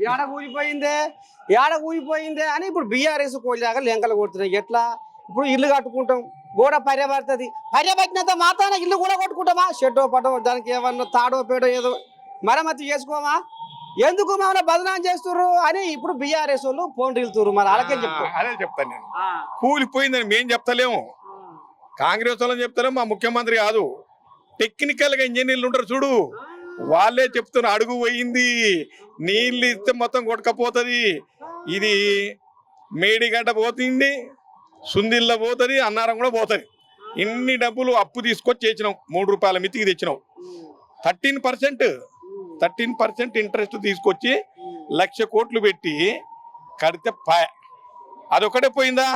ఏడ కూలిపోయిందే అని ఇప్పుడు బీఆర్ఎస్ కోళ్ళాగా లెంకలు కొడుతున్నాయి. ఎట్లా ఇప్పుడు ఇల్లు కట్టుకుంటాం, గోడ పర్యపడుతుంది, పర్యపట్టినంత మాత్రాన ఇల్లు కూడా కొట్టుకుంటామా? షెడ్డో పడో దానికి ఏమన్నా తాడో పేడో ఏదో మరమ్మతి చేసుకోమా? ఎందుకు మమ్మల్ని బదనాం చేస్తుర్రు అని ఇప్పుడు బీఆర్ఎస్ వాళ్ళు ఫోన్ రిల్తురు. మరి అలాగే చెప్తారు. అదే చెప్తాను నేను, కూలిపోయిందని మేం చెప్తలేము, కాంగ్రెస్ వాళ్ళని చెప్తలేము, మా ముఖ్యమంత్రి కాదు. టెక్నికల్ గా ఇంజనీర్లు ఉంటారు చూడు, వాళ్ళే చెప్తున్నారు అడుగు పోయింది, నీళ్ళు ఇస్తే మొత్తం కొట్టకపోతుంది, ఇది మేడిగడ్డ పోతుంది, సుందిల్ల పోతుంది, అన్నారం కూడా పోతుంది. ఇన్ని డబ్బులు అప్పు తీసుకొచ్చి చేసినాం, 3 రూపాయల మితికి తెచ్చినాం. 13% ఇంట్రెస్ట్ తీసుకొచ్చి 1,00,000 కోట్లు పెట్టి కడితే అదొకటే పోయిందా?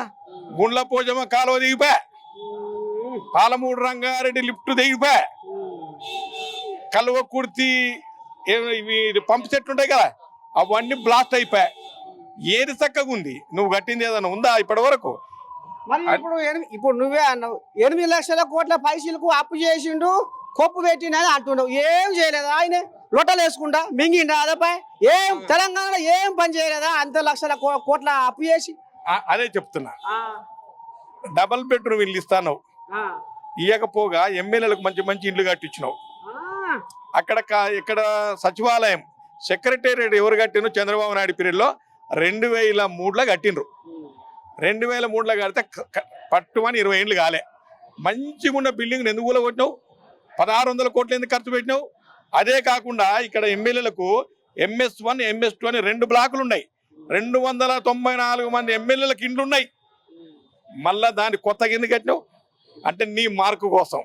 గుండ్ల పోజమ్మ కాలువ దిగిపోయా, పాలమూడు రంగారెడ్డి లిఫ్ట్ దిగిపోయా, కలువ కుర్తి పంప్ సెట్ ఉంటాయి కదా అవన్నీ బ్లాస్ట్ అయిపోయా. ఏది చక్కగా ఉంది? నువ్వు కట్టింది ఏదైనా ఉందా ఇప్పటి వరకు? మరి ఇప్పుడు నువ్వే అన్నావు 8 లక్షల కోట్ల పైసలకు అప్పు చేసిండు, కొప్పు పెట్టినని అంటున్నావు. ఏం చేయలేదా ఆయన? లొట్టలు వేసుకుంటా మింగిండా అదపై? ఏం తెలంగాణలో ఏం పని చేయలేదా? అంత లక్షల కోట్ల అప్పు చేసి. అదే చెప్తున్నా, డబల్ బెడ్రూమ్ ఇల్లు ఇస్తాను, ఇయ్యకపోగా ఎమ్మెల్యేలకు మంచి మంచి ఇల్లు కట్టించినావు. ఇక్కడ సచివాలయం సెక్రటేరియట్ ఎవరు కట్టినో చంద్రబాబు నాయుడు పీరియడ్లో 2003లో కట్టినరు. 2003లో కడితే పట్టుమని 20 ఏళ్ళు కాలే. మంచిగా ఉన్న బిల్డింగ్ ఎందుకు కూలగొట్టినావు? 1600 కోట్లు ఎందుకు ఖర్చు పెట్టినావు? అదే కాకుండా ఇక్కడ ఎమ్మెల్యేలకు MS1 MS2 అని 2 బ్లాకులు ఉన్నాయి, 294 మంది ఎమ్మెల్యేలకు ఇండ్లు ఉన్నాయి. మళ్ళా దాన్ని కొత్తగా ఎందుకు కట్టినావు? అంటే నీ మార్కు కోసం.